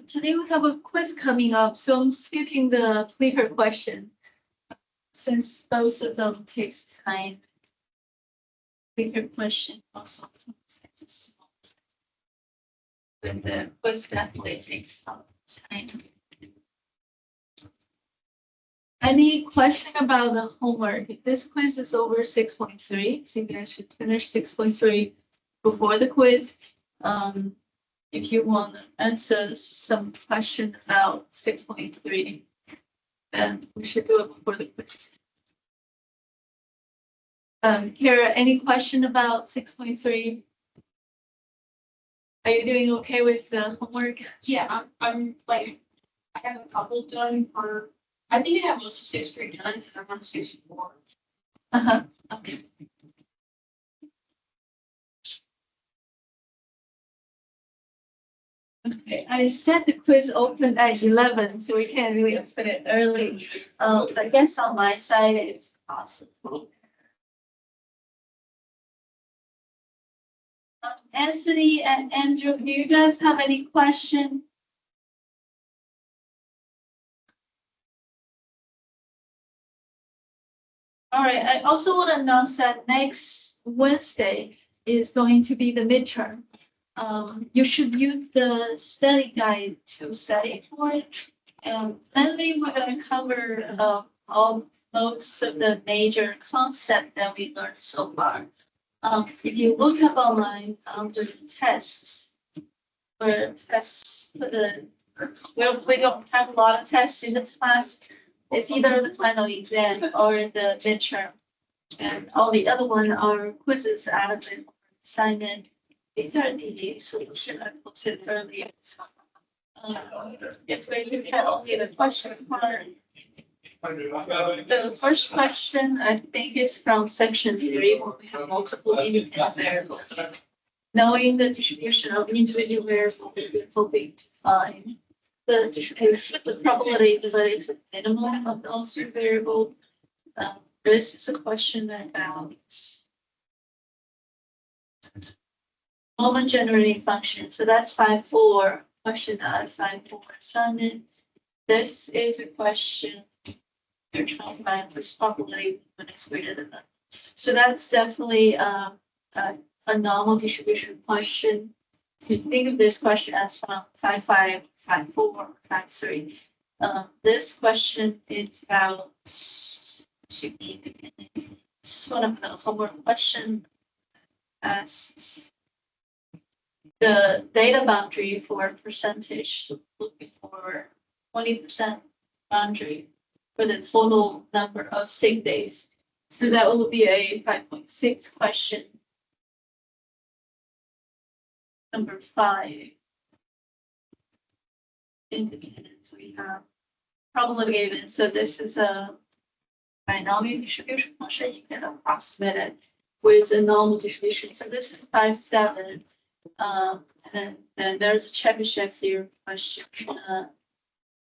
Today we have a quiz coming up, so I'm skipping the clicker question since both of them takes time. Clicker question also takes but the quiz definitely takes some time. Any question about the homework? This quiz is over 6.3, so you guys should finish 6.3 before the quiz. If you want to answer some question about 6.3, then we should do it before the quiz. Kara, any question about 6.3? Are you doing okay with the homework? Yeah, I'm like, I have a couple done for, I think I have most of 6.3 done because I'm on 6.4. Okay. Okay, I set the quiz open at 11, so we can't really open it early. I guess on my side, it's possible. Anthony and Andrew, do you guys have any questions? All right, I also want to announce that next Wednesday is going to be the midterm. You should use the study guide to study for it. Mainly we're going to cover most of the major concepts that we learned so far. If you look up online under the tests, for tests for we don't have a lot of tests in this class. It's either the final exam or the midterm, and all the other ones are quizzes out of the assignment. These are the solution I posted earlier. If we look at only the question part, the first question I think is from section 3, where we have multiple independent variables. Knowing the distribution of individual variables, we're hoping to find the distribution, the probability divided to the minimum of those two variables. This is a question about moment generating function. So that's 5.4. Question 5.4 assignment. This is a question they're trying to find this probability when it's greater than that. So that's definitely a normal distribution question. You think of this question as from 5.5, 5.4, 5.3. This question is about should be this is one of the homework question asks the data boundary for percentage, so looking for 20% boundary for the total number of sick days. So that will be a 5.6 question. Number 5. Independence we have probability given. So this is a binomial distribution function. You can approximate it with a normal distribution. So this is 5.7. And then there's a championship theory question.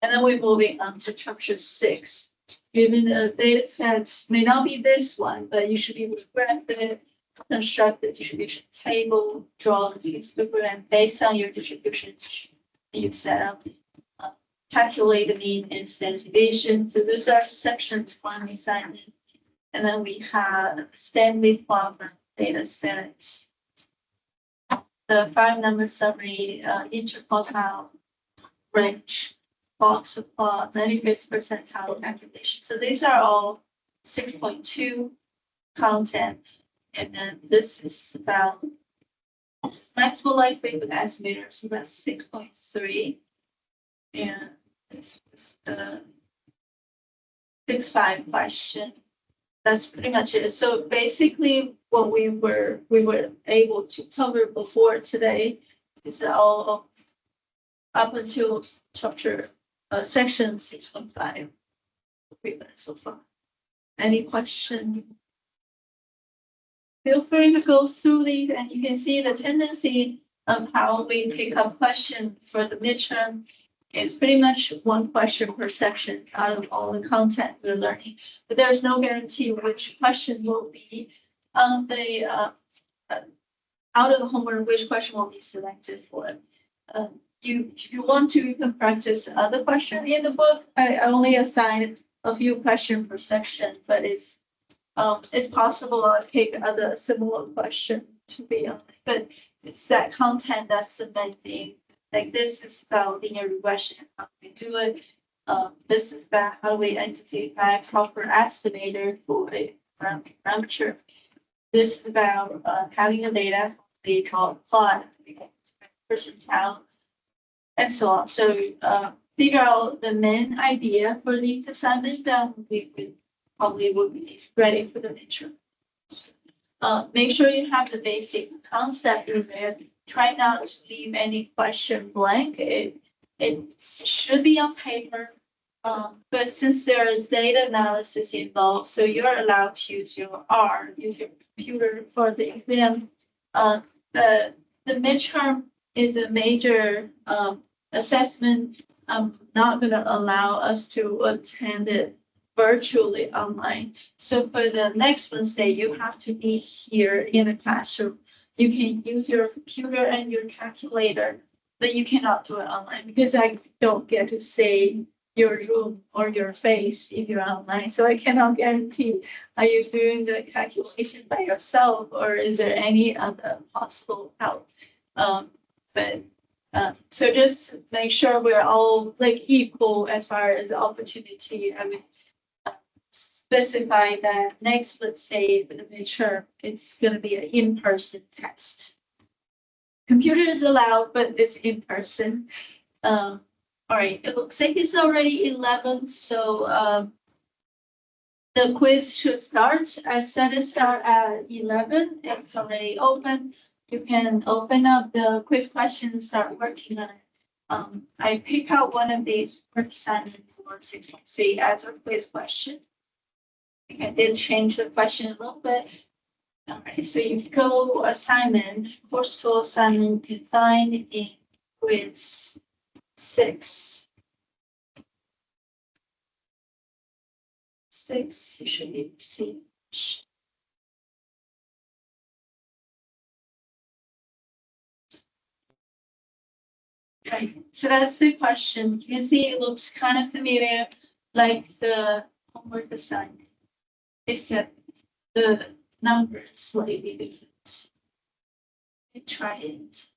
And then we're moving on to chapter 6. Given the data set may not be this one, but you should be able to graph it, construct the distribution table, draw the histogram based on your distribution you set up, calculate the mean and standard deviation. So those are section 1 assignment. And then we have Stanley plot data set. The 5-number summary, interquartile range, box plot, 95th percentile calculation. So these are all 6.2 content. And then this is about maximal likelihood estimator. So that's 6.3. And this was the 6.5 question. That's pretty much it. So basically what we were able to cover before today is all up until chapter section 6.5 so far. Any question? Feel free to go through these, and you can see the tendency of how we pick up question for the midterm is pretty much one question per section out of all the content we're learning. But there's no guarantee which question will be on the out of the homework, which question will be selected for if you want to, you can practice other question in the book. I only assigned a few questions per section, but it's possible I'll pick other similar question to be on, but it's that content that's the main thing. Like this is about linear regression, how we do it. This is about how we identify a proper estimator for a parameter. This is about having a data we call plot, percentile, and so on. So figure out the main idea for these assignments, then we probably will be ready for the midterm. Make sure you have the basic concept in there. Try not to leave any question blank. It should be on paper. But since there is data analysis involved, so you're allowed to use your R, use your computer for the exam. The midterm is a major assessment. I'm not going to allow us to attend it virtually online. So for the next Wednesday, you have to be here in the classroom. You can use your computer and your calculator, but you cannot do it online because I don't get to say your room or your face if you're online. So I cannot guarantee, are you doing the calculation by yourself or is there any other possible help? So just make sure we're all like equal as far as opportunity. I would specify that next, let's say for the midterm, it's going to be an in-person test. Computer is allowed, but it's in person. All right, it looks like it's already 11, so the quiz should start. I set it start at 11. It's already open. You can open up the quiz question and start working on it. I pick out one of these work assignment for 6.3 as a quiz question. I did change the question a little bit. All right, so you go assignment, course tool assignment defined in quiz 6. 6, you should see. Right, so that's the question. You can see it looks kind of familiar, like the homework assignment, except the number is slightly different. Try it.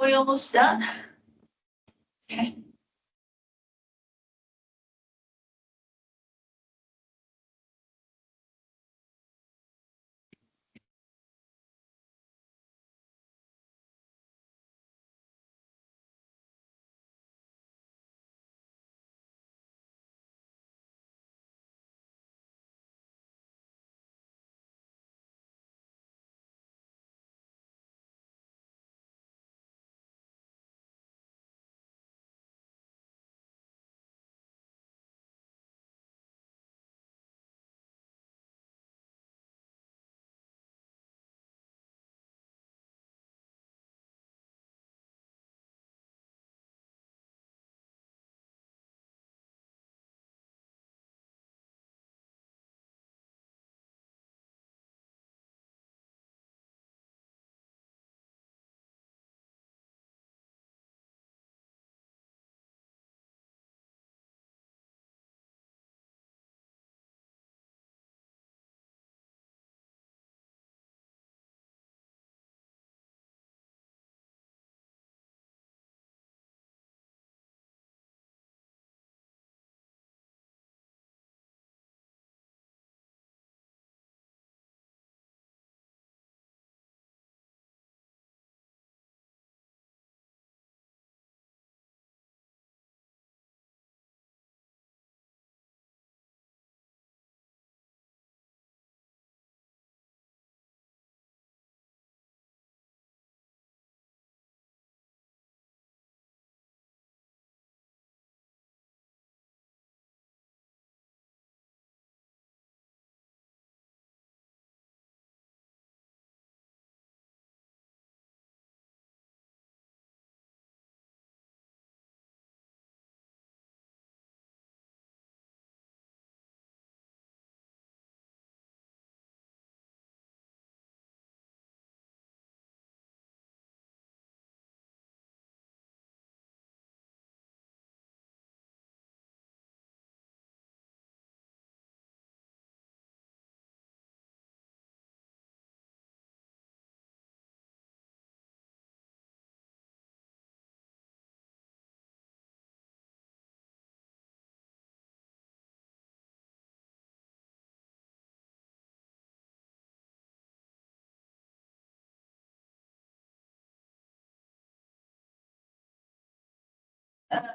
We're almost done. Okay.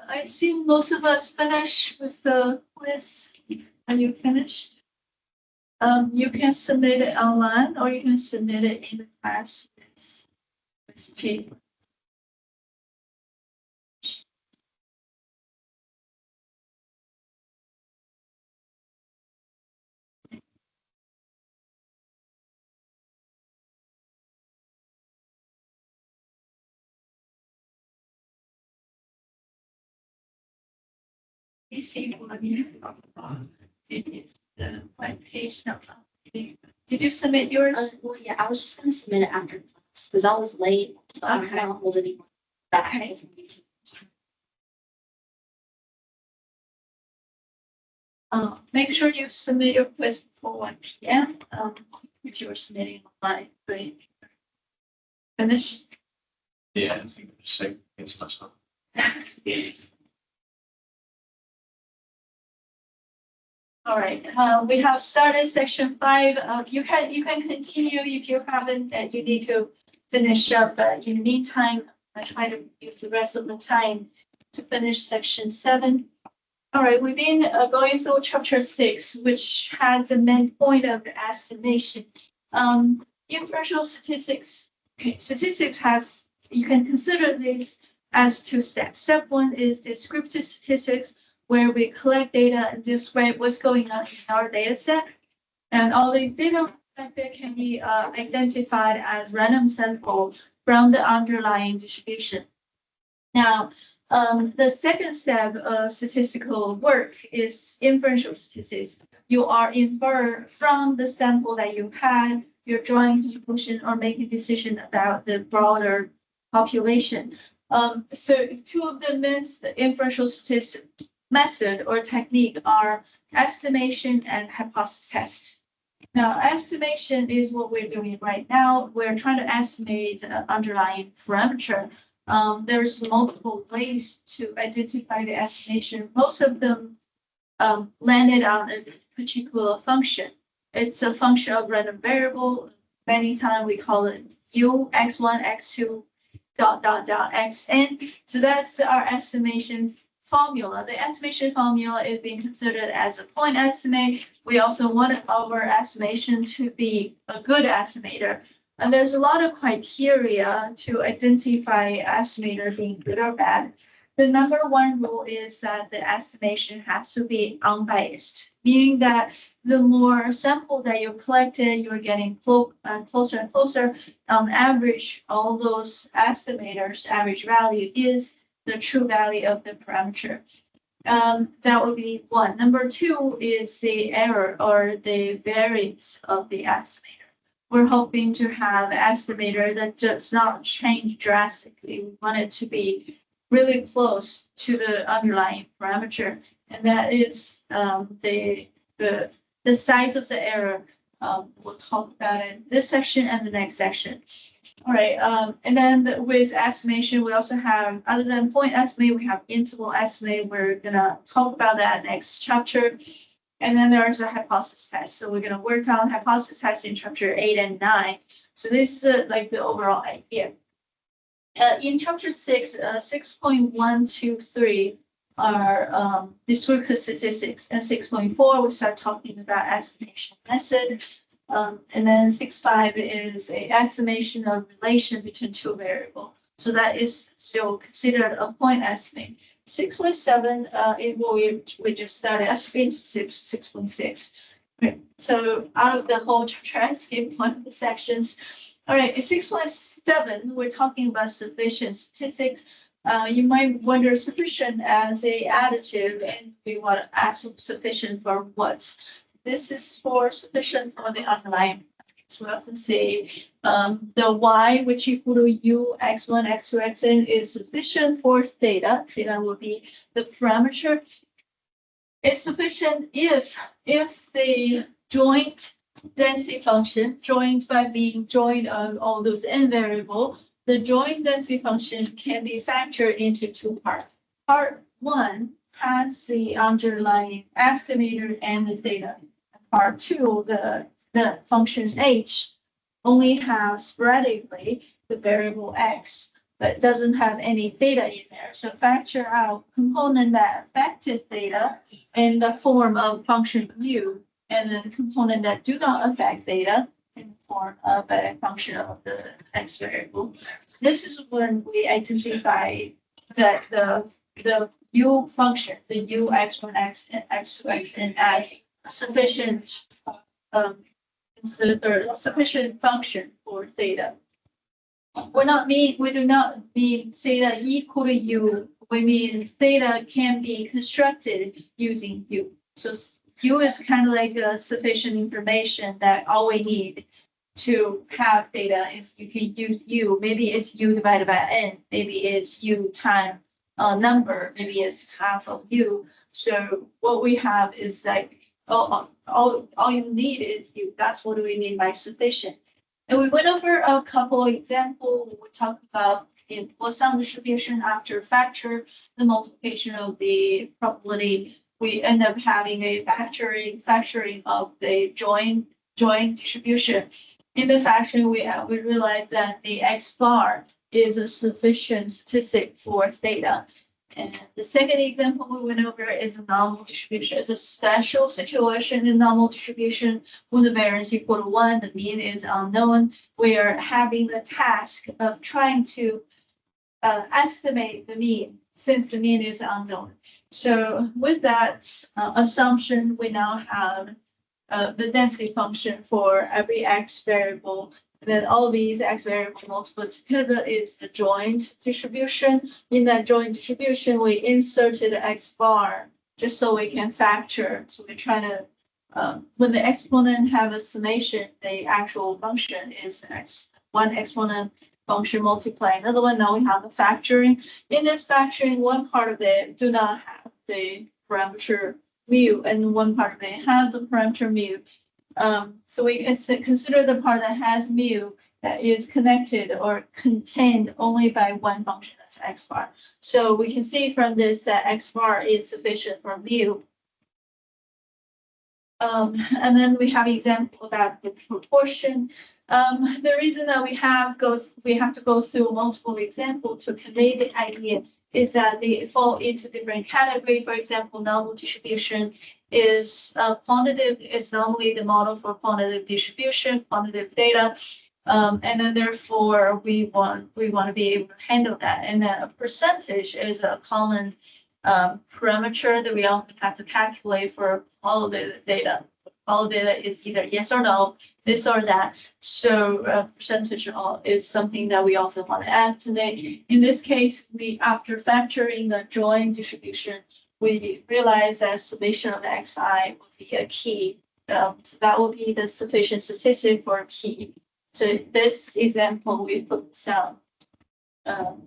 I assume most of us finished with the quiz. Are you finished? You can submit it online or you can submit it in the class with paper. You see one here? It is the white page now. Did you submit yours? Well, yeah, I was just gonna submit it after class, because I was late, so I Okay. don't hold any back. Make sure you submit your quiz before 1 p.m. If you're submitting online, right? Finished? Yeah, I think it's safe against myself. All right, we have started section 5. You can continue if you haven't, you need to finish up, but in the meantime, I try to use the rest of the time to finish section 7. All right, we've been going through chapter 6, which has the main point of the estimation. Inferential statistics. Okay, statistics has, you can consider this as 2 steps. Step 1 is descriptive statistics, where we collect data and describe what's going on in our data set. And all the data collected can be identified as random samples from the underlying distribution. Now, the second step of statistical work is inferential statistics. You are infer from the sample that you had, you're drawing conclusion or making decision about the broader population. So 2 of the main inferential statistics method or technique are estimation and hypothesis test. Now, estimation is what we're doing right now. We're trying to estimate the underlying parameter There's multiple ways to identify the estimation. Most of them landed on a particular function. It's a function of random variable. Many times we call it u, x1, x2, dot, dot, dot, xn. So that's our estimation formula. The estimation formula is being considered as a point estimate. We also want our estimation to be a good estimator. And there's a lot of criteria to identify estimator being good or bad. The number one rule is that the estimation has to be unbiased, meaning that the more sample that you collected, you're getting closer and closer. On average, all those estimators' average value is the true value of the parameter. That would be one. Number two is the error or the variance of the estimator. We're hoping to have an estimator that does not change drastically. We want it to be really close to the underlying parameter, and that is the size of the error. We'll talk about it in this section and the next section. All right, and then with estimation, we also have, other than point estimate, we have interval estimate. We're gonna talk about that next chapter. And then there's a hypothesis test. So we're gonna work on hypothesis test in chapter 8 and 9. So this is like the overall idea. In chapter 6, 6.123 are descriptive statistics, and 6.4 we start talking about estimation method. And then 6.5 is a estimation of relation between two variables. So that is still considered a point estimate. 6.7 is what we just started estimating 6.6. Okay. So out of the whole chapter, I skipped one of the sections. All right, 6.7, we're talking about sufficient statistics. You might wonder sufficient as a additive, and we want to ask sufficient for what? This is for sufficient for the underlying. So we often say the y, which equal to u, x1, x2, xn is sufficient for theta. Theta will be the parameter. It's sufficient if the joint density function, joined by being joined on all those n variable, the joint density function can be factored into two parts. Part one has the underlying estimator and the theta. Part two, the function h only has sporadically the variable x, but doesn't have any theta in there. So factor out component that affected theta in the form of function u, and then component that do not affect theta in the form of a function of the x variable. This is when we identify that the u function, the u x1, x, and x2, xn as sufficient sufficient function for theta. We do not mean theta equal to u. We mean theta can be constructed using u. So u is kind of like a sufficient information that all we need to have theta is you can use u. Maybe it's u divided by n. Maybe it's u time number. Maybe it's half of u. So what we have is like all you need is u. That's what we mean by sufficient. And we went over a couple of examples. We talked about in Poisson distribution after factor the multiplication of the probability. We end up having a factoring of the joint distribution. In the factoring, we realized that the x bar is a sufficient statistic for theta. And the second example we went over is a normal distribution. It's a special situation in normal distribution when the variance equal to 1, the mean is unknown. We are having the task of trying to estimate the mean since the mean is unknown. So with that assumption, we now have the density function for every x variable. Then all these x variables multiplied together is the joint distribution. In that joint distribution, we inserted x bar just so we can factor. So we're trying to, when the exponent have a summation, the actual function is one exponent function multiply another one. Now we have the factoring. In this factoring, one part of it do not have the parameter mu, and one part of it has the parameter mu. So we can consider the part that has mu that is connected or contained only by one function, that's x bar. So we can see from this that x bar is sufficient for mu. And then we have example about the proportion. The reason that we have to go through multiple examples to convey the idea is that they fall into different category. For example, normal distribution is quantitative is normally the model for quantitative distribution, quantitative data. And then therefore we want to be able to handle that. And then a percentage is a common parameter that we often have to calculate for qualitative data. Qualitative data is either yes or no, this or that. So percentage is something that we often want to estimate. In this case, after factoring the joint distribution, we realize that summation of xi will be a key. So that will be the sufficient statistic for key. So this example, we focus on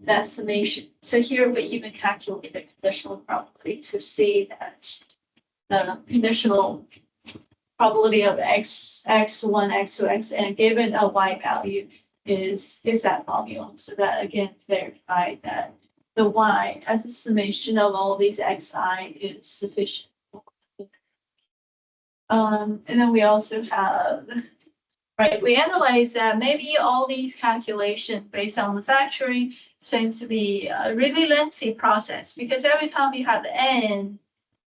that summation. So here we even calculate the conditional probability to see that the conditional probability of x1, x2, xn given a y value is that formula. So that again verify that the y as a summation of all these xi is sufficient. And then we also have, right, we analyze that maybe all these calculations based on the factoring seems to be a really lengthy process, because every time you have n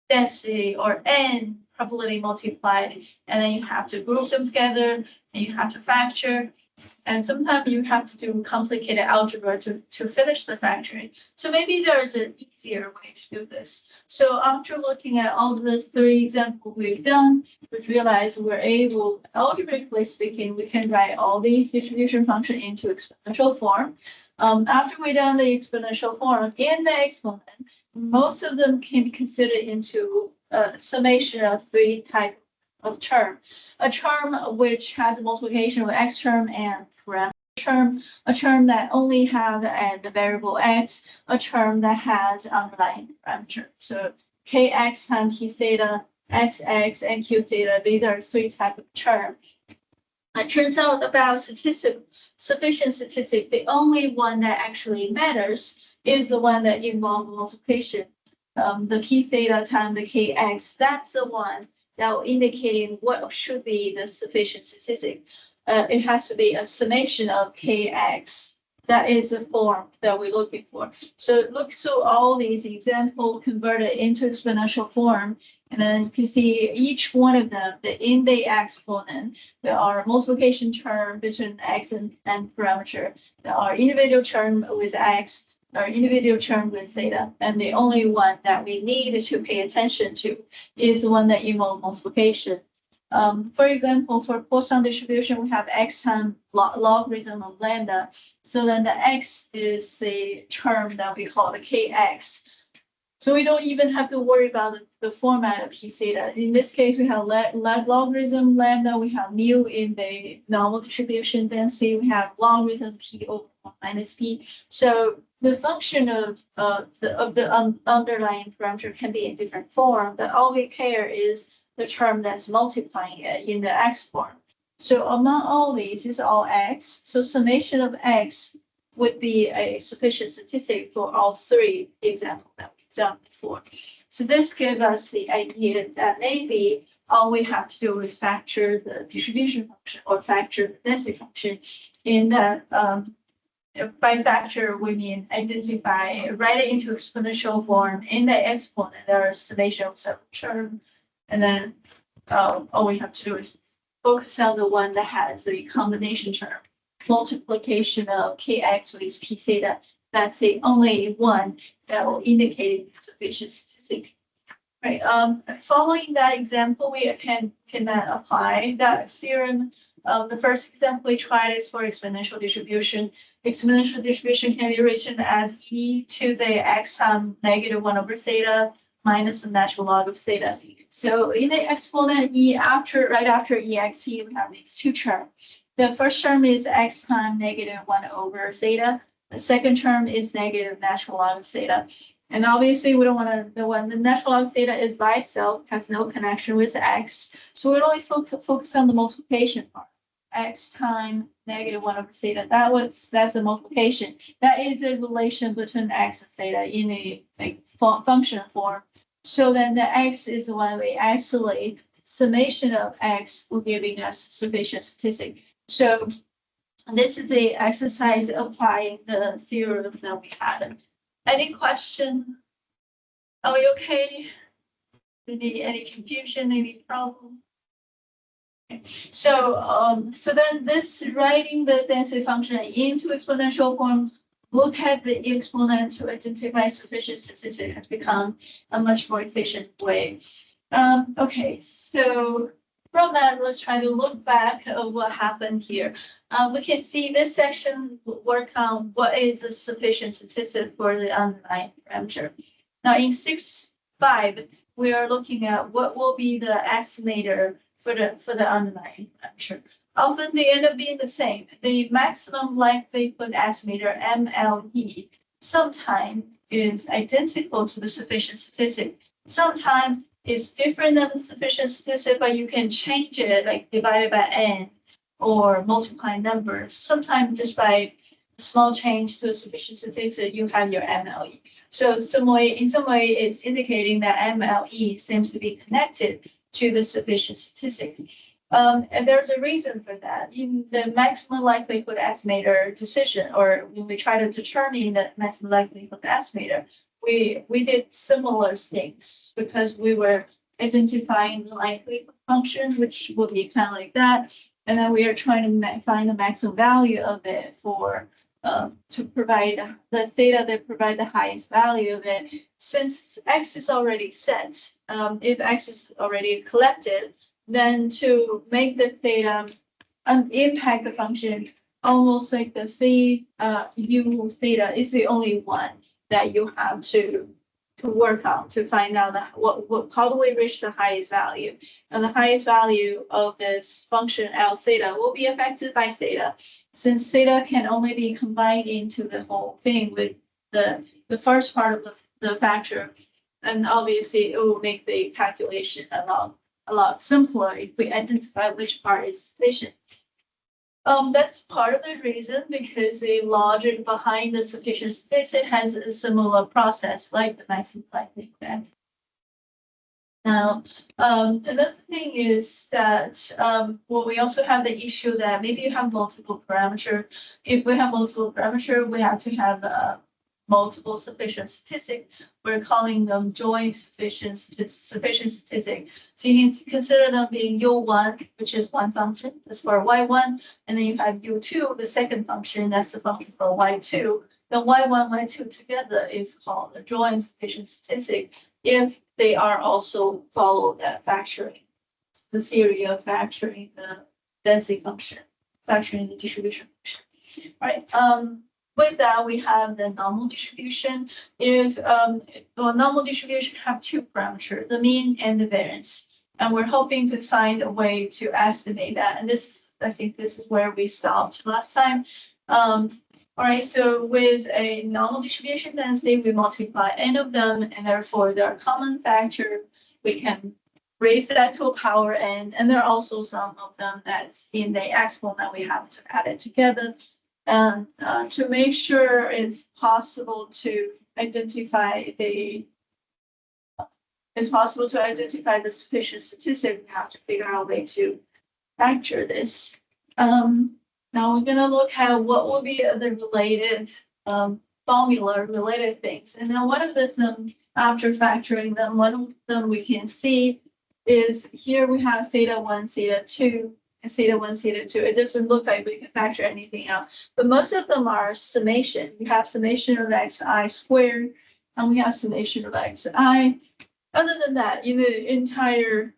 density or n probability multiplied, and then you have to group them together and you have to factor. And sometimes you have to do complicated algebra to finish the factoring. So maybe there's an easier way to do this. So after looking at all the 3 examples we've done, we've realized we're able, algebraically speaking, we can write all these distribution functions into exponential form. After we've done the exponential form in the exponent, most of them can be considered into a summation of 3 types of term. A term which has a multiplication of x term and parameter term, a term that only have the variable x, a term that has underlying parameter. So kx times t theta, sx, and q theta, these are 3 types of term. It turns out about sufficient statistic, the only one that actually matters is the one that involves multiplication. The p theta times the kx, that's the one that will indicate what should be the sufficient statistic. It has to be a summation of kx. That is the form that we're looking for. So look through all these examples, convert it into exponential form, and then you can see each one of them, in the exponent, there are multiplication term between x and parameter. There are individual term with x, or individual term with theta, and the only one that we need to pay attention to is the one that involves multiplication. For example, for Poisson distribution, we have x times logarithm of lambda. So then the x is the term that we call the kx. So we don't even have to worry about the format of p theta. In this case, we have logarithm lambda, we have mu in the normal distribution density, we have logarithm p over 1 minus p. So the function of the underlying parameter can be in different form, but all we care is the term that's multiplying it in the x form. So among all these is all x. So summation of x would be a sufficient statistic for all 3 examples that we've done before. So this gives us the idea that maybe all we have to do is factor the distribution function or factor the density function in that. By factor, we mean identify, write it into exponential form in the exponent. There are summation of several terms, and then all we have to do is focus on the one that has the combination term, multiplication of kx with p theta. That's the only one that will indicate sufficient statistic. Right. Following that example, we can apply that theorem. The first example we tried is for exponential distribution. Exponential distribution can be written as e to the x times -1 over theta minus the natural log of theta. So in the exponent right after exp, we have these 2 terms. The first term is x times -1 over theta. The second term is negative natural log of theta. And obviously we don't want to, when the natural log of theta is by itself, has no connection with x. So we'll only focus on the multiplication part. x times -1/theta. That's a multiplication. That is a relation between x and theta in a function form. So then the x is when we isolate summation of x will giving us sufficient statistic. So this is the exercise applying the theorem that we had. Any question? Are we okay? Any confusion, any problem? Okay. So then this writing the density function into exponential form, look at the exponent to identify sufficient statistic has become a much more efficient way. Okay, so from that, let's try to look back at what happened here. We can see this section work on what is the sufficient statistic for the underlying parameter. Now in 6.5, we are looking at what will be the estimator for the underlying parameter. Often they end up being the same. The maximum likelihood estimator, MLE, sometimes is identical to the sufficient statistic. Sometimes it's different than the sufficient statistic, but you can change it, like divided by n or multiply numbers. Sometimes just by a small change to a sufficient statistic, you have your MLE. So in some way, it's indicating that MLE seems to be connected to the sufficient statistic. And there's a reason for that. In the maximum likelihood estimator decision, or when we try to determine the maximum likelihood estimator, we did similar things because we were identifying the likelihood function, which will be kind of like that. And then we are trying to find the maximum value of it for to provide the theta that provide the highest value of it. Since x is already set, if x is already collected, then to make the theta impact the function, almost like the phi u theta is the only one that you have to work on to find out how do we reach the highest value. And the highest value of this function L theta will be affected by theta, since theta can only be combined into the whole thing with the first part of the factor. And obviously it will make the calculation a lot simpler if we identify which part is sufficient. That's part of the reason, because the logic behind the sufficient statistic has a similar process like the maximum likelihood. Now, another thing is that well, we also have the issue that maybe you have multiple parameter. If we have multiple parameter, we have to have multiple sufficient statistic. We're calling them joint sufficient statistic. So you can consider them being U1, which is one function, that's for Y1, and then you have U2, the second function, that's the function for Y2. The Y1, Y2 together is called a joint sufficient statistic if they are also follow that factoring, the theory of factoring the density function, factoring the distribution function, right? With that, we have the normal distribution. If the normal distribution have two parameters, the mean and the variance, and we're hoping to find a way to estimate that. And this, I think, this is where we stopped last time. All right, so with a normal distribution density, we multiply n of them, and therefore there are common factor. We can raise that to a power n, and there are also some of them that's in the exponent. We have to add it together. And to make sure it's possible to identify the sufficient statistic, we have to figure out a way to factor this. Now we're gonna look at what will be the related formula related things. And then one of them, after factoring them, one of them we can see is here we have theta 1, theta 2. And theta 1, theta 2. It doesn't look like we can factor anything out, but most of them are summation. We have summation of xi squared, and we have summation of xi. Other than that, in the entire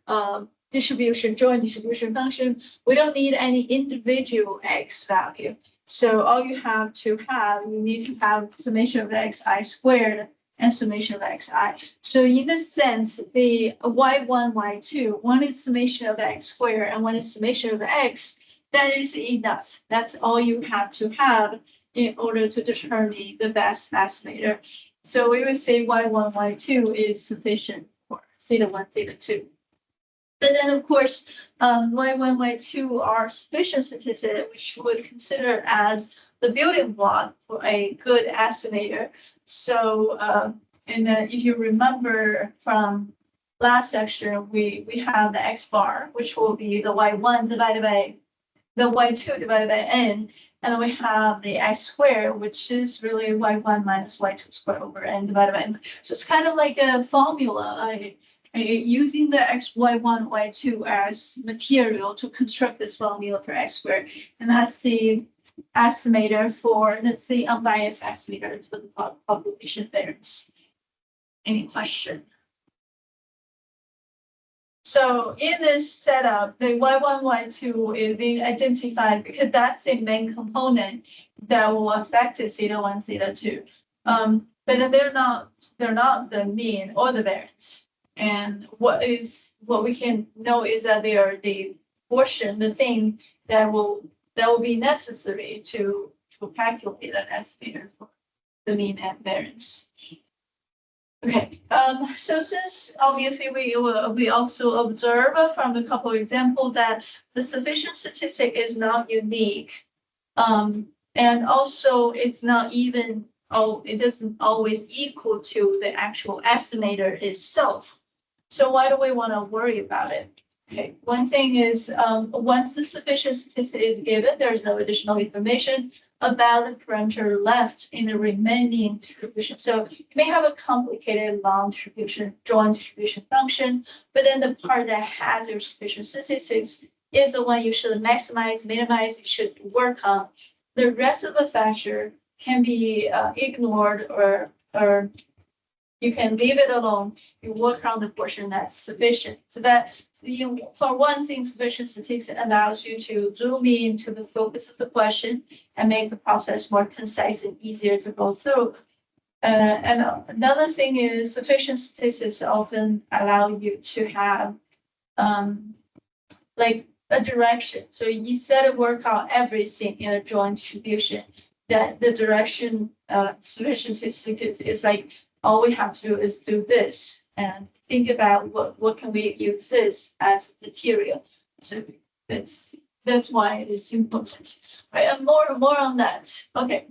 distribution, joint distribution function, we don't need any individual x value. So all you have to have, you need to have summation of xi squared and summation of xi. So in this sense, the y1, y2, one is summation of x squared and one is summation of x. That is enough. That's all you have to have in order to determine the best estimator. So we would say y1, y2 is sufficient for theta 1, theta 2. But then, of course, Y1, Y2 are sufficient statistics, which would consider as the building block for a good estimator. So, and then if you remember from last section, we have the X bar, which will be the Y1 divided by the Y2 divided by N. And then we have the X squared, which is really Y1 minus Y2 squared over N divided by N. So it's kind of like a formula, using the X, Y1, Y2 as material to construct this formula for X squared. And that's the estimator for, let's say, unbiased estimator for the population variance. Any question? So in this setup, the Y1, Y2 is being identified because that's the main component that will affect the theta 1, theta 2. But then they're not the mean or the variance. And what we can know is that they are the portion, the thing that will be necessary to calculate an estimator for the mean and variance. Okay, so since obviously we also observe from the couple examples that the sufficient statistic is not unique, and also it's not even, it doesn't always equal to the actual estimator itself. So why do we want to worry about it? Okay, one thing is, once the sufficient statistic is given, there's no additional information about the parameter left in the remaining distribution. So you may have a complicated long distribution, joint distribution function, but then the part that has your sufficient statistics is the one you should maximize, minimize, you should work on. The rest of the factor can be ignored or you can leave it alone. You work on the portion that's sufficient. So that for one thing, sufficient statistics allows you to zoom in to the focus of the question and make the process more concise and easier to go through. And another thing is sufficient statistics often allow you to have like a direction. So instead of work out everything in a joint distribution, that the direction sufficient statistics is like, all we have to do is do this and think about what can we use this as material. So that's why it is important, right? And more on that. Okay.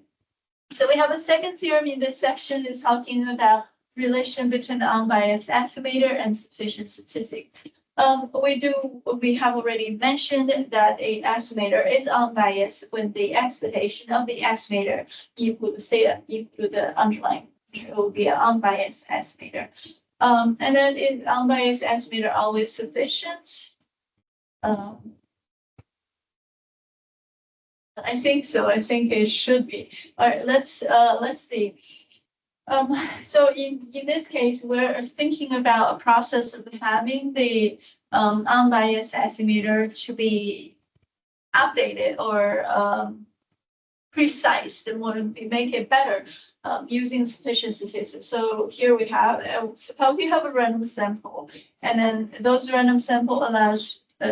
So we have a second theorem in this section is talking about relation between the unbiased estimator and sufficient statistic. We have already mentioned that a estimator is unbiased when the expectation of the estimator equal to theta, equal to the underlying. It will be an unbiased estimator. And then is unbiased estimator always sufficient? I think so. I think it should be. All right, let's see. So in this case, we're thinking about a process of having the unbiased estimator to be updated or precise and want to make it better using sufficient statistics. So here we have, suppose we have a random sample, and then those random sample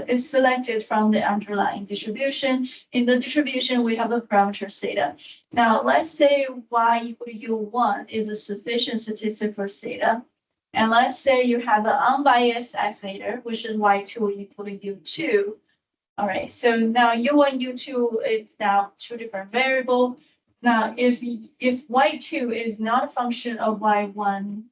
is selected from the underlying distribution. In the distribution, we have a parameter theta. Now, let's say y equal to u1 is a sufficient statistic for theta. And let's say you have an unbiased estimator, which is y2 equal to u2. All right, so now u1, u2 is now two different variables. Now, if y2 is not a function of y1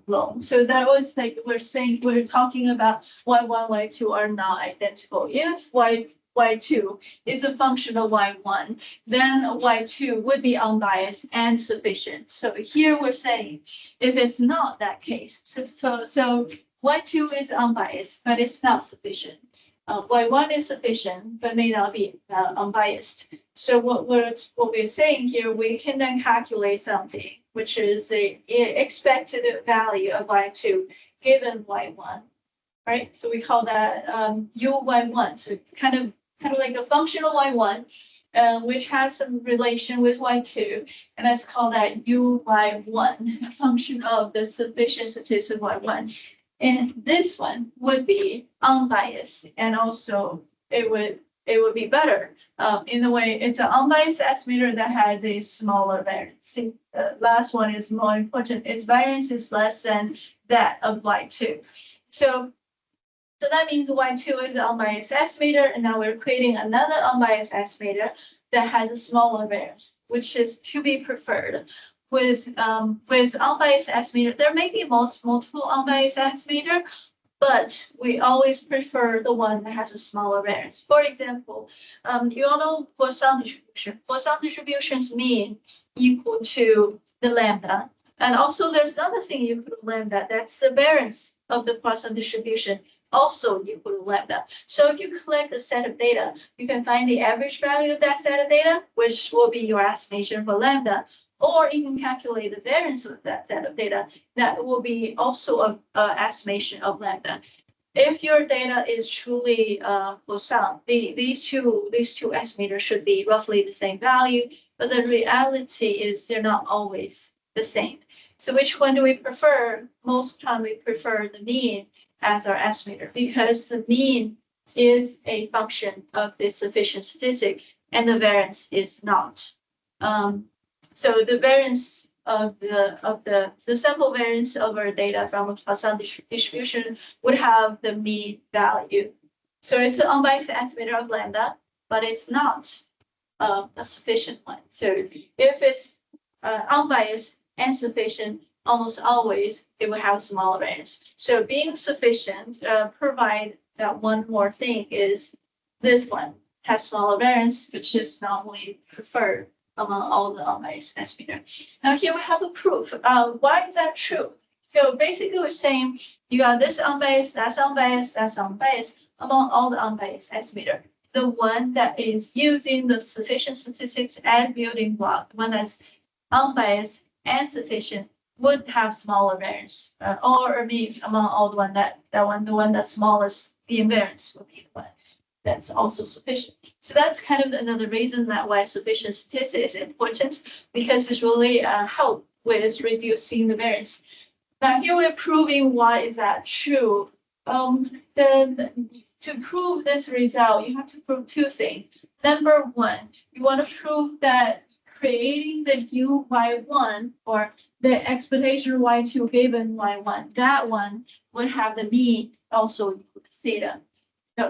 alone, so that was like we're talking about y1, y2 are not identical. If y2 is a function of y1, then y2 would be unbiased and sufficient. So here we're saying if it's not that case, so y2 is unbiased, but it's not sufficient. Y1 is sufficient, but may not be unbiased. So what we're saying here, we can then calculate something, which is the expected value of Y2 given Y1, right? So we call that UY1. So kind of like a function of Y1, which has some relation with Y2, and let's call that UY1, a function of the sufficient statistic Y1. And this one would be unbiased, and also it would be better in the way it's an unbiased estimator that has a smaller variance. See, the last one is more important. Its variance is less than that of Y2. So So that means Y2 is the unbiased estimator, and now we're creating another unbiased estimator that has a smaller variance, which is to be preferred. With unbiased estimator, there may be multiple unbiased estimator, but we always prefer the one that has a smaller variance. For example, you all know Poisson distribution. Poisson distributions mean equal to the lambda. And also there's another thing equal to lambda, that's the variance of the Poisson distribution, also equal to lambda. So if you collect a set of data, you can find the average value of that set of data, which will be your estimation for lambda, or you can calculate the variance of that set of data. That will be also a estimation of lambda. If your data is truly Poisson, these two estimators should be roughly the same value, but the reality is they're not always the same. So which one do we prefer? Most of the time we prefer the mean as our estimator, because the mean is a function of the sufficient statistic and the variance is not. So the variance of the sample variance of our data from a Poisson distribution would have the mean value. So it's an unbiased estimator of lambda, but it's not a sufficient one. So if it's unbiased and sufficient, almost always it will have a smaller variance. So being sufficient provide that one more thing is this one has smaller variance, which is normally preferred among all the unbiased estimator. Now here we have a proof. Why is that true? So basically we're saying you got this unbiased, that's unbiased, that's unbiased among all the unbiased estimator. The one that is using the sufficient statistics as building block, the one that's unbiased and sufficient would have smaller variance, or maybe among all the one the one that's smallest being variance would be the one that's also sufficient. So that's kind of another reason that why sufficient statistics is important, because it's really help with reducing the variance. Now here we're proving why is that true. Then to prove this result, you have to prove two things. Number one, you want to prove that creating the UY1 or the expectation Y2 given Y1, that one would have the mean also equal to theta.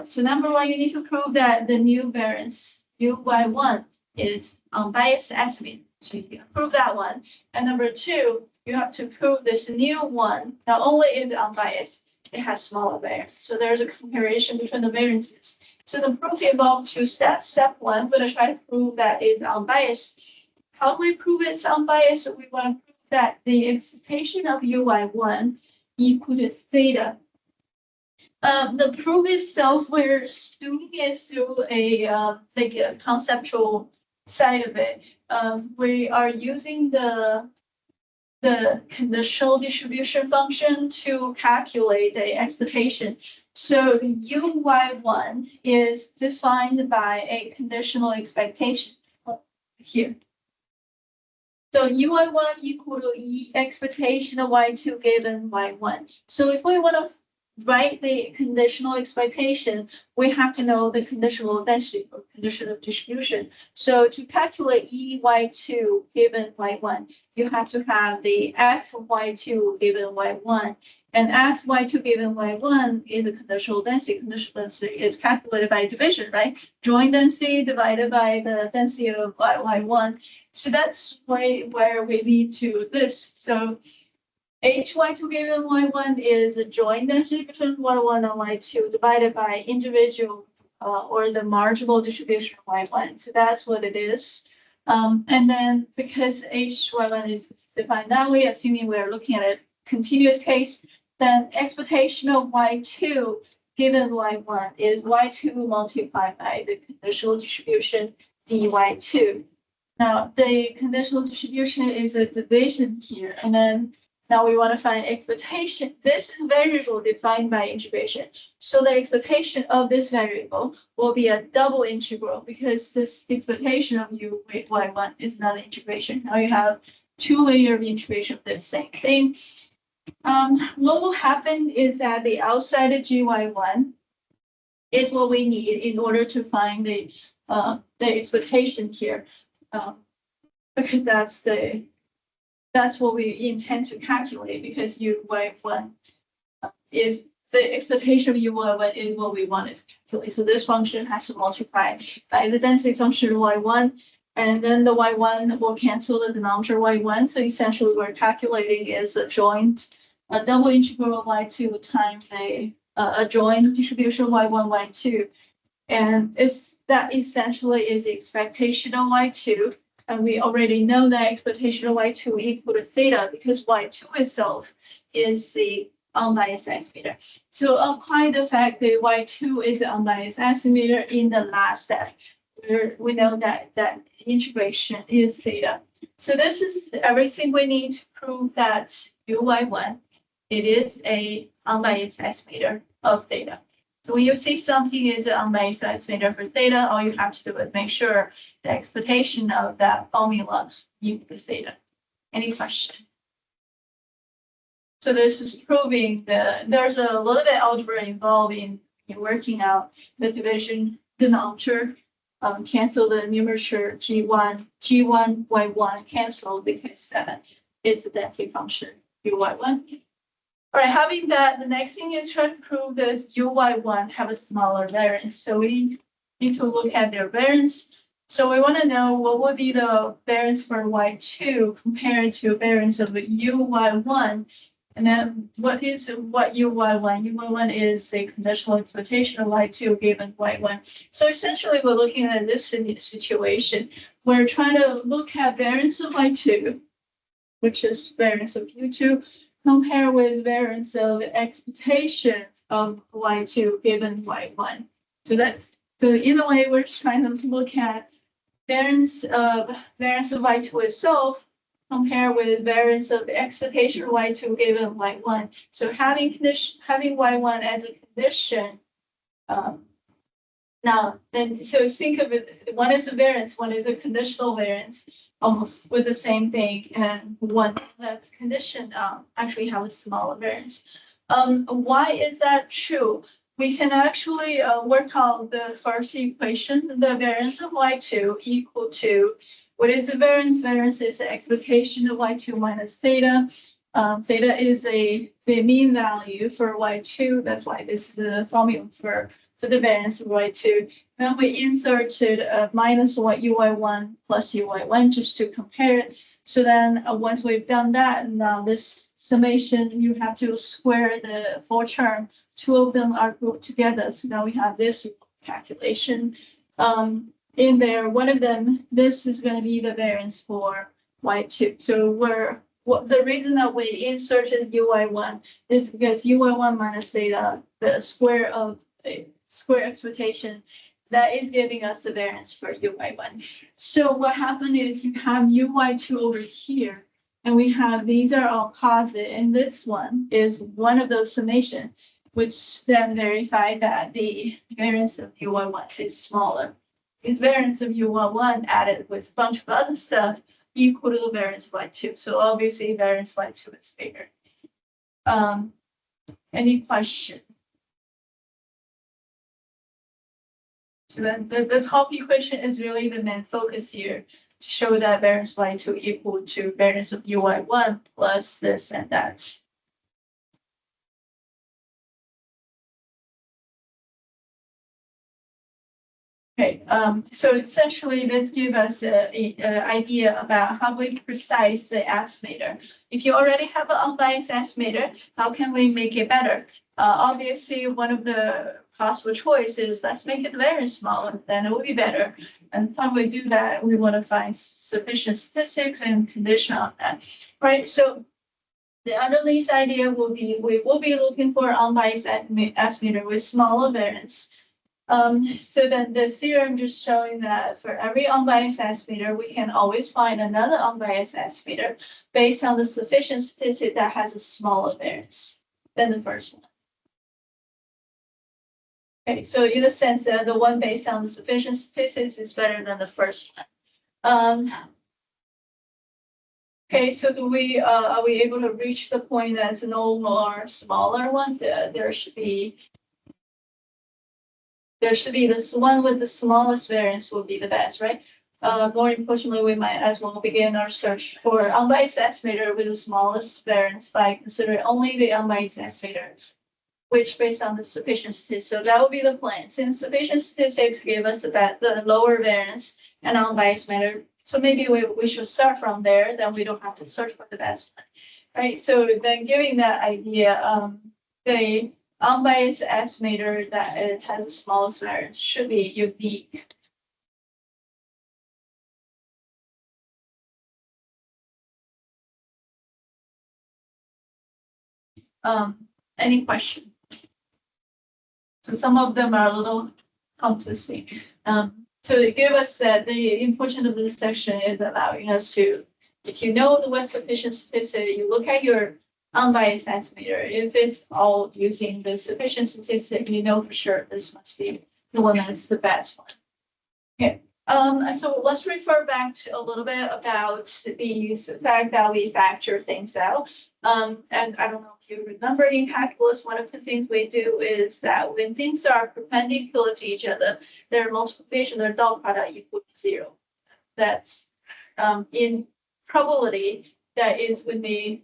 So number one, you need to prove that the new variance UY1 is unbiased estimate. So you can prove that one. And number two, you have to prove this new one not only is unbiased, it has smaller variance. So there's a comparison between the variances. So the proof involves two steps. Step one, we're going to try to prove that it's unbiased. How do we prove it's unbiased? We want to prove that the expectation of UY1 equal to theta. The proof itself, we're doing it through a conceptual side of it. We are using the conditional distribution function to calculate the expectation. So UY1 is defined by a conditional expectation here. So UY1 equal to E expectation of Y2 given Y1. So if we want to write the conditional expectation, we have to know the conditional density or conditional distribution. So to calculate EY2 given Y1, you have to have the FY2 given Y1. And FY2 given Y1 is the conditional density. Conditional density is calculated by division, right? Joint density divided by the density of Y1. So that's where we lead to this. So HY2 given Y1 is a joint density between Y1 and Y2 divided by individual or the marginal distribution of Y1. So that's what it is. And then because HY1 is defined that way, assuming we're looking at a continuous case, then expectation of Y2 given Y1 is Y2 multiplied by the conditional distribution dy2. Now the conditional distribution is a division here, and then now we want to find expectation. This is variable defined by integration. So the expectation of this variable will be a double integral because this expectation of y1 is not an integration. Now you have two layer of integration of the same thing. What will happen is that the outside of gy1 is what we need in order to find the expectation here. Because that's what we intend to calculate, because y1 is the expectation of y1 is what we wanted to calculate. So this function has to multiply by the density function y1, and then the y1 will cancel the denominator y1. So essentially we're calculating is a double integral of y2 times a joint distribution of y1, y2. And it's that essentially is the expectation of y2. And we already know that expectation of y2 equal to theta because y2 itself is the unbiased estimator. So apply the fact that y2 is the unbiased estimator in the last step, where we know that integration is theta. So this is everything we need to prove that uy1, it is a unbiased estimator of theta. So when you see something is an unbiased estimator for theta, all you have to do is make sure the expectation of that formula equals theta. Any question? So this is proving that there's a little bit algebra involved in working out the division denominator. Cancel the numerator g1, y1 cancel because it's a density function uy1. All right, having that, the next thing is try to prove this uy1 have a smaller variance. So we need to look at their variance. So we want to know what would be the variance for y2 compared to variance of uy1. And then what uy1? uy1 is a conditional expectation of y2 given y1. So essentially we're looking at this situation. We're trying to look at variance of y2, which is variance of u2, compare with variance of expectation of y2 given y1. So either way, we're just trying to look at variance of y2 itself, compare with variance of expectation of y2 given y1. So having y1 as a condition. Now, then, so think of it, one is a variance, one is a conditional variance, almost with the same thing, and one that's conditioned actually have a smaller variance. Why is that true? We can actually work out the first equation, the variance of y2 equal to, what is the variance? Variance is the expectation of y2 minus theta. Theta is the mean value for y2. That's why this is the formula for the variance of y2. Then we inserted minus uy1 plus uy1 just to compare it. So then once we've done that, now this summation, you have to square the full term. Two of them are grouped together. So now we have this calculation in there. One of them, this is going to be the variance for y2. So the reason that we inserted uy1 is because uy1 minus theta, the square of square expectation, that is giving us the variance for uy1. So what happened is you have uy2 over here, and we have these are all positive, and this one is one of those summation, which then verify that the variance of uy1 is smaller. This variance of uy1 added with a bunch of other stuff equal to the variance of y2. So obviously variance y2 is bigger. Any question? So then the top equation is really the main focus here to show that variance y2 equal to variance of uy1 plus this and that. Okay, so essentially this gives us an idea about how we precise the estimator. If you already have an unbiased estimator, how can we make it better? Obviously, one of the possible choices, let's make it very smaller, then it will be better. And how we do that, we want to find sufficient statistics and condition on that, right? So the underneath idea will be, we will be looking for unbiased estimator with smaller variance. So then the theorem just showing that for every unbiased estimator, we can always find another unbiased estimator based on the sufficient statistic that has a smaller variance than the first one. Okay, so in the sense that the one based on the sufficient statistics is better than the first one. Okay, so are we able to reach the point that's no more smaller one? There should be this one with the smallest variance will be the best, right? More importantly, we might as well begin our search for unbiased estimator with the smallest variance by considering only the unbiased estimator. which based on the sufficient statistics. So that would be the plan. Since sufficient statistics give us the lower variance and unbiased matter, so maybe we should start from there, then we don't have to search for the best one, right? So then giving that idea, the unbiased estimator that it has the smallest variance should be unique. Any question? So some of them are a little confusing. So they give us that the importance of this section is allowing us to, if you know the West sufficient statistic, you look at your unbiased estimator. If it's all using the sufficient statistic, you know for sure this must be the one that's the best one. Okay. So let's refer back to a little bit about the fact that we factor things out. And I don't know if you remember in calculus, one of the things we do is that when things are perpendicular to each other, their multiplication, their dot product equal to 0. That's in probability that is when the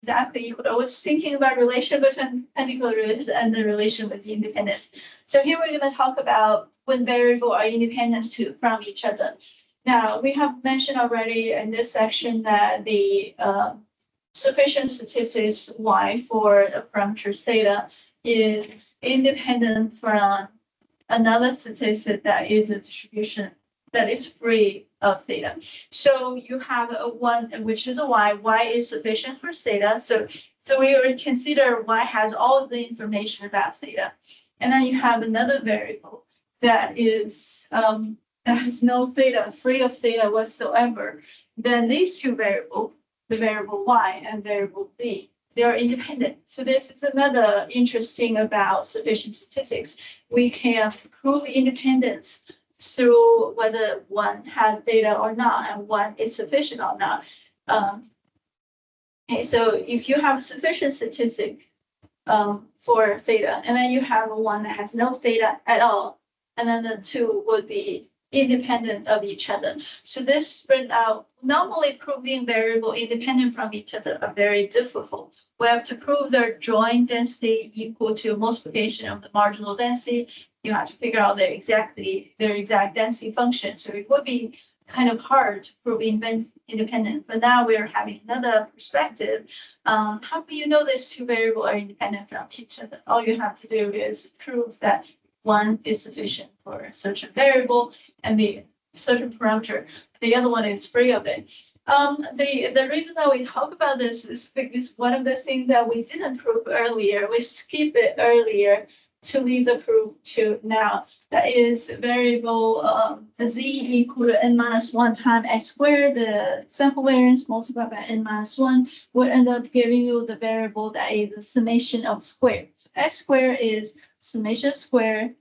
exactly equal. I was thinking about relation between perpendicular relations and the relation with the independence. So here we're going to talk about when variables are independent from each other. Now we have mentioned already in this section that the sufficient statistics y for a parameter theta is independent from another statistic that is a distribution that is free of theta. So you have a one, which is a y is sufficient for theta. So we would consider y has all the information about theta. And then you have another variable that is that has no theta, free of theta whatsoever. Then these two variables, the variable y and variable z, they are independent. So this is another interesting about sufficient statistics. We can prove independence through whether one has theta or not, and one is sufficient or not. Okay, so if you have sufficient statistic for theta, and then you have one that has no theta at all, and then the two would be independent of each other. So this spread out, normally proving variable independent from each other are very difficult. We have to prove their joint density equal to multiplication of the marginal density. You have to figure out their exact density function. So it would be kind of hard to prove independent. But now we're having another perspective. How do you know these two variables are independent from each other? All you have to do is prove that one is sufficient for a certain variable and the certain parameter. The other one is free of it. The reason that we talk about this is because one of the things that we didn't prove earlier, we skip it earlier to leave the proof to now. That is variable z equal to n-1 times x squared. The sample variance multiplied by n-1 would end up giving you the variable that is the summation of squares. So x squared is summation square,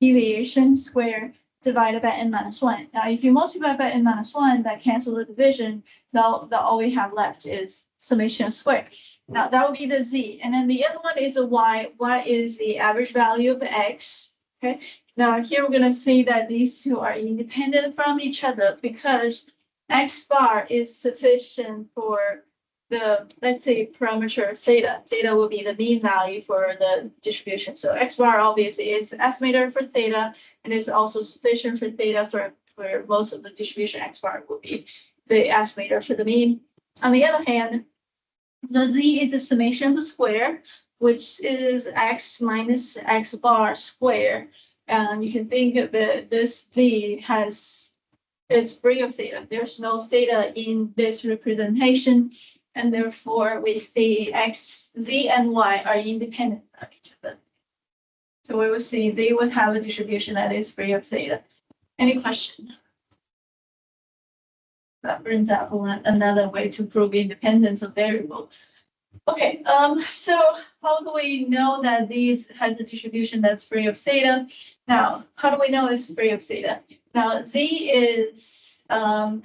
deviation square divided by n-1. Now, if you multiply by n-1, that cancel the division. Now, all we have left is summation square. Now, that would be the z. And then the other one is a y. Y is the average value of x. Okay. Now, here we're going to see that these two are independent from each other because x bar is sufficient for the, let's say, parameter theta. Theta will be the mean value for the distribution. So x bar obviously is estimator for theta, and is also sufficient for theta for most of the distribution. X bar will be the estimator for the mean. On the other hand, the z is the summation of the square, which is x minus x bar square. And you can think of it, this z is free of theta. There's no theta in this representation. And therefore, we see x, z, and y are independent of each other. So we will see they would have a distribution that is free of theta. Any question? That brings out another way to prove independence of variable. Okay, so how do we know that these has a distribution that's free of theta? Now, how do we know it's free of theta? Now, z is, I'm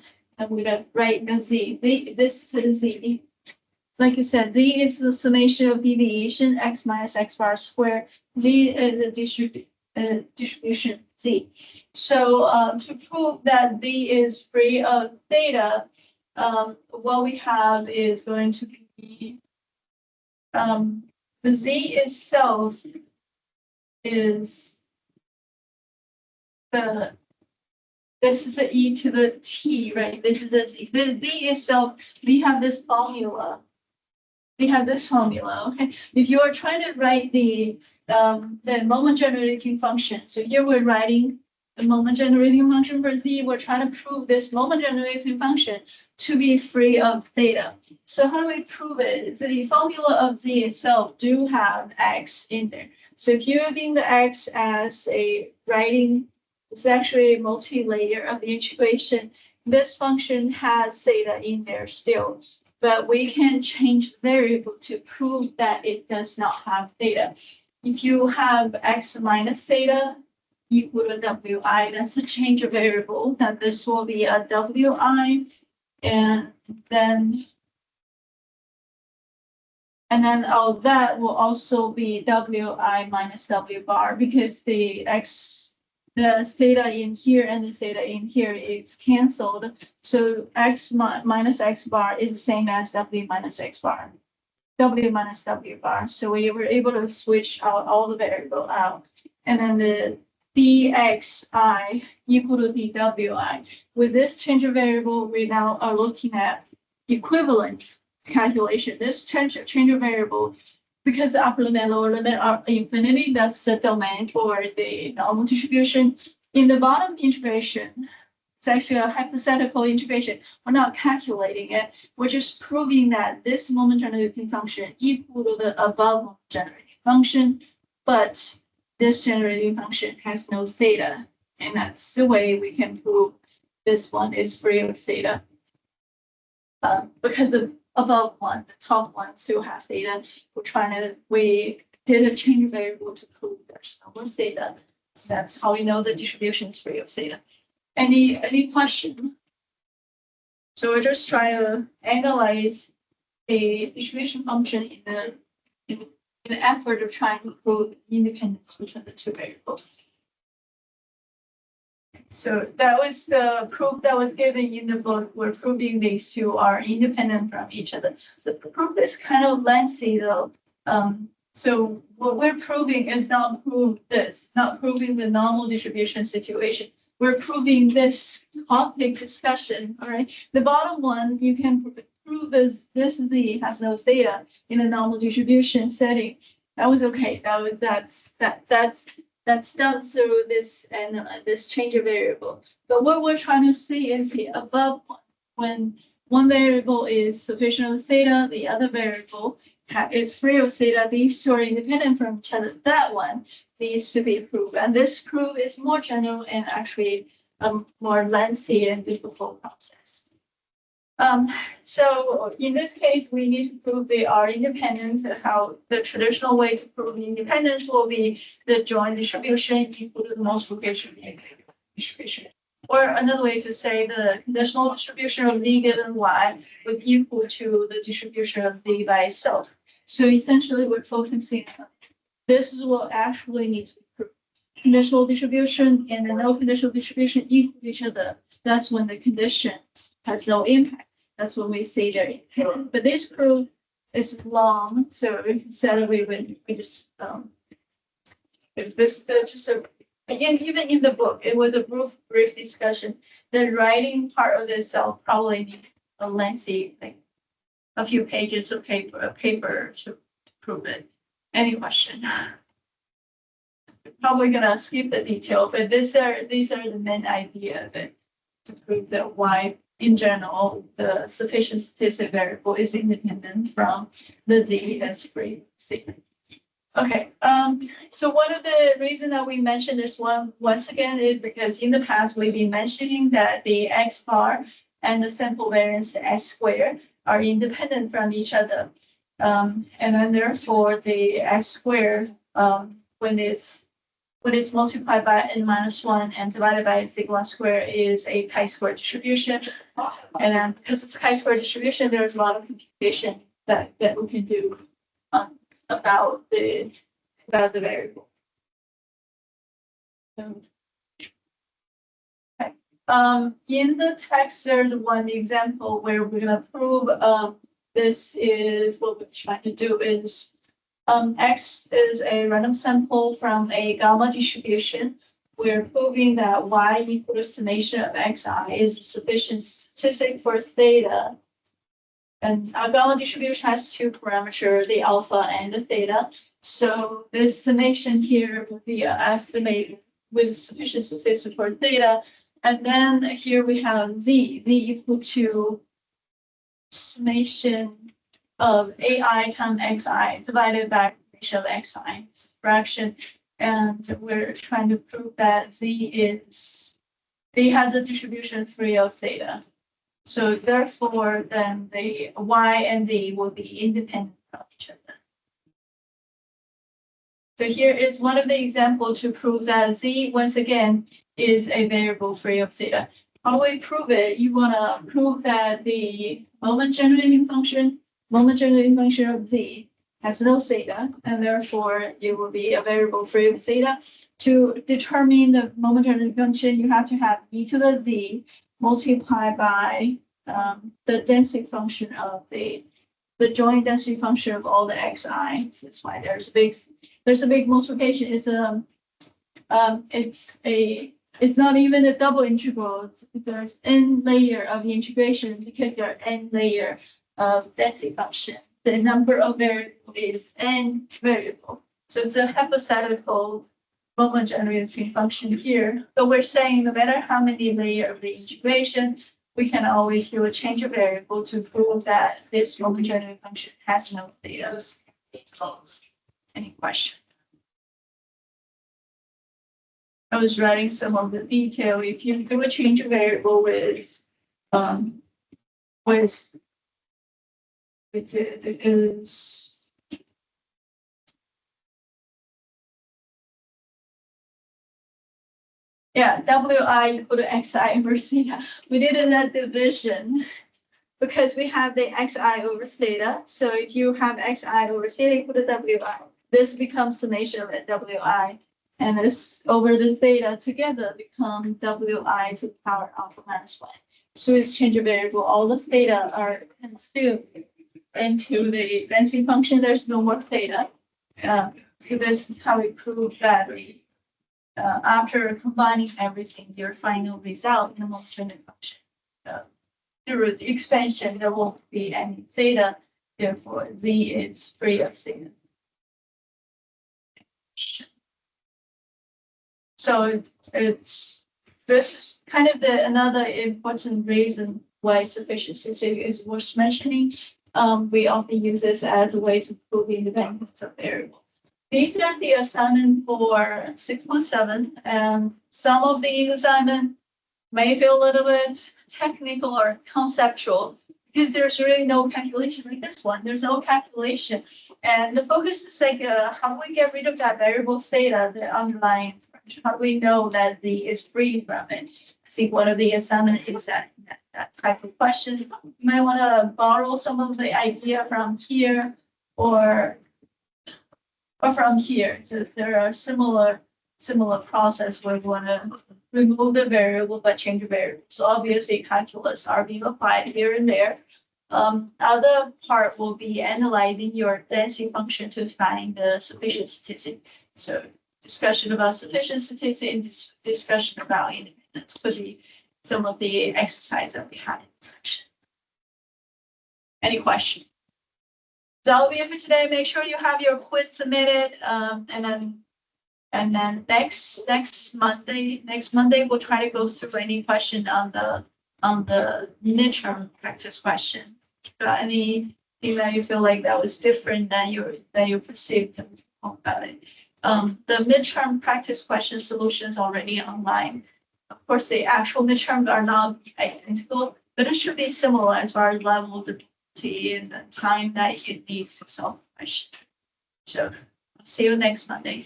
going to write the z. This is z. Like I said, z is the summation of deviation, x minus x bar squared. Z is the distribution z. So to prove that z is free of theta, what we have is going to be The z itself is this is the e to the t, right? This is a z. The z itself, we have this formula. We have this formula, okay? If you are trying to write the moment generating function, so here we're writing the moment generating function for z, we're trying to prove this moment generating function to be free of theta. So how do we prove it? So the formula of z itself do have x in there. So if you're using the x as a writing, it's actually a multi-layer of the integration. This function has theta in there still, but we can change the variable to prove that it does not have theta. If you have x minus theta equal to wi, that's the change of variable, that this will be a wi, and then all that will also be wi minus w bar, because the theta in here and the theta in here is canceled. So x minus x bar is the same as w minus x bar, w minus w bar. So we were able to switch out all the variable out. And then the dxi equal to dwi. With this change of variable, we now are looking at equivalent calculation. This change of variable, because the upper limit and lower limit are infinity, that's the domain for the normal distribution. In the bottom integration, it's actually a hypothetical integration. We're not calculating it. We're just proving that this moment generating function equal to the above moment generating function, but this generating function has no theta. And that's the way we can prove this one is free of theta. Because the above one, the top one still has theta. We did a change variable to prove there's no more theta. So that's how we know the distribution is free of theta. Any question? So we're just trying to analyze a distribution function in the effort of trying to prove independence between the two variables. So that was the proof that was given in the book. We're proving these two are independent from each other. So the proof is kind of lengthy though. So what we're proving is not proving the normal distribution situation. We're proving this topic discussion, all right? The bottom one, you can prove this z has no theta in a normal distribution setting. That was okay. That's done through this and this change of variable. But what we're trying to see is the above one. When one variable is sufficient of theta, the other variable is free of theta. These two are independent from each other. That one needs to be proved. And this proof is more general and actually a more lengthy and difficult process. So in this case, we need to prove they are independent. How the traditional way to prove independence will be the joint distribution equal to the multiplication distribution. Or another way to say the conditional distribution of v given y would equal to the distribution of v by itself. So essentially we're focusing on this is what actually needs to be proved. Conditional distribution and the no conditional distribution equal to each other. That's when the condition has no impact. That's when we say they're independent. But this proof is long, so instead of we just again, even in the book, it was a brief discussion. The writing part of this probably need a lengthy, like a few pages of paper to prove it. Any question? Probably gonna skip the detail, but these are the main idea of it to prove that why in general the sufficient statistic variable is independent from the z that's free z. Okay, so one of the reasons that we mentioned this one once again is because in the past we've been mentioning that the x bar and the sample variance x squared are independent from each other. And then therefore the x squared, when it's multiplied by n-1 and divided by sigma squared is a chi-square distribution. And then because it's a chi-square distribution, there's a lot of computation that we can do about the variable. Okay. In the text, there's one example where we're gonna prove this is what we're trying to do is X is a random sample from a gamma distribution. We're proving that Y equal to summation of Xi is a sufficient statistic for theta. And our gamma distribution has two parameters, the alpha and the theta. So this summation here will be estimated with sufficient statistic for theta. And then here we have Z equal to summation of AI times Xi divided by ratio of Xi. It's a fraction. And we're trying to prove that Z has a distribution free of theta. So therefore, then the Y and Z will be independent of each other. So here is one of the examples to prove that Z, once again, is a variable free of theta. How do we prove it? You want to prove that the moment generating function of Z has no theta, and therefore it will be a variable free of theta. To determine the moment generating function, you have to have e to the Z multiplied by the density function of the joint density function of all the xi. That's why there's a big multiplication. It's not even a double integral. There's n layer of the integration because there are n layer of density function. The number of variable is n variable. So it's a hypothetical moment generating function here. So we're saying no matter how many layer of the integration, we can always do a change of variable to prove that this moment generating function has no theta. Any question? I was writing some of the detail. If you do a change of variable with it is Wi equal to xi inverse theta. We did it at division because we have the xi over theta. So if you have xi over theta equal to wi, this becomes summation of wi. And this over the theta together become wi to the power alpha minus 1. So it's change of variable. All the theta are consumed into the density function. There's no more theta. So this is how we prove that after combining everything, your final result in the most generating function. Through the expansion, there won't be any theta. Therefore, Z is free of theta. So this is kind of another important reason why sufficiency is worth mentioning. We often use this as a way to prove the independence of variable. These are the assignment for 6.7, and some of the assignment may feel a little bit technical or conceptual because there's really no calculation like this one. There's no calculation, and the focus is like how do we get rid of that variable theta, the underlying. How do we know that Z is free from it? I think one of the assignment is that type of question. You might want to borrow some of the idea from here or from here. So there are similar process where you want to remove the variable but change the variable. So obviously calculus are being applied here and there. Other part will be analyzing your density function to find the sufficient statistic. So discussion about sufficient statistic and discussion about independence could be some of the exercise that we had in the section. Any question? So that'll be it for today. Make sure you have your quiz submitted, and then next Monday we'll try to go through any question on the midterm practice question. Anything that you feel like that was different than you perceived about it. The midterm practice question solutions already online. Of course, the actual midterms are not identical, but it should be similar as far as level of difficulty and the time that it needs to solve the question. So see you next Monday.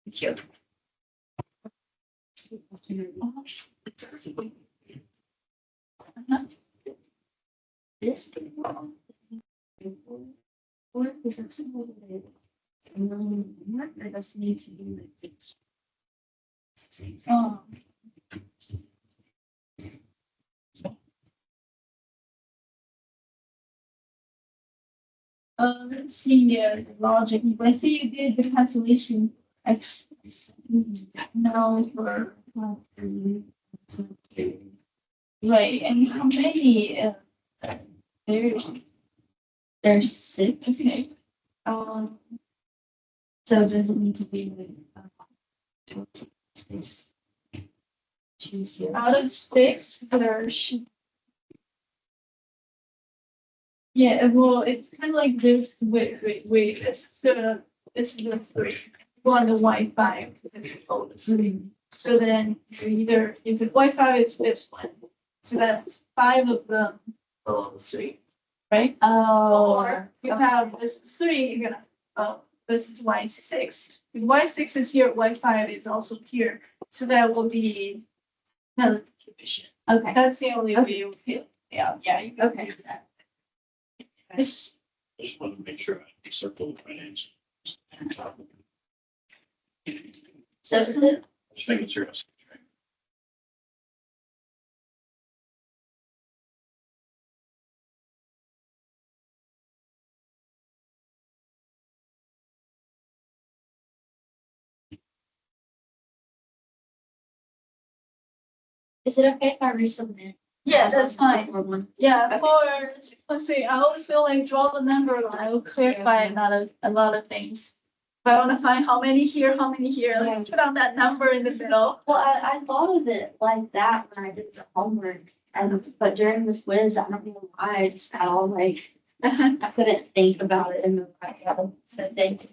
Thank you. This or is it similar? What does need to do with this? let's see here, the logic. I see you did the calculation exercise. Now for, right, and how many, There's six. okay. So does it need to be this? Choose here. Out of six, there should. Yeah, well, it's kind of like this, wait, this is the three. Go on the Y5 to the three. So then you either, if the Y5 is fifth one, so that's five of them below three, right? Or you have this three, you're gonna, this is Y6. If Y6 is here, Y5 is also here, so that will be relative division. Okay. That's the only Okay. way you feel, yeah, you can Okay. do that. This, Just wanted to make sure I circled the right answer. so is it, Just making sure. I see it right. is it okay if I resubmit? Yes, that's fine. Or one? Yeah, for, let's see, I always feel like draw the number line, I will clarify a lot of things. If I wanna find how many here, like put on that number in the middle. Well, I thought of it like that when I did the homework, but during the quiz, I don't know why, I just got all like, I couldn't think about it in the right way, so thank you.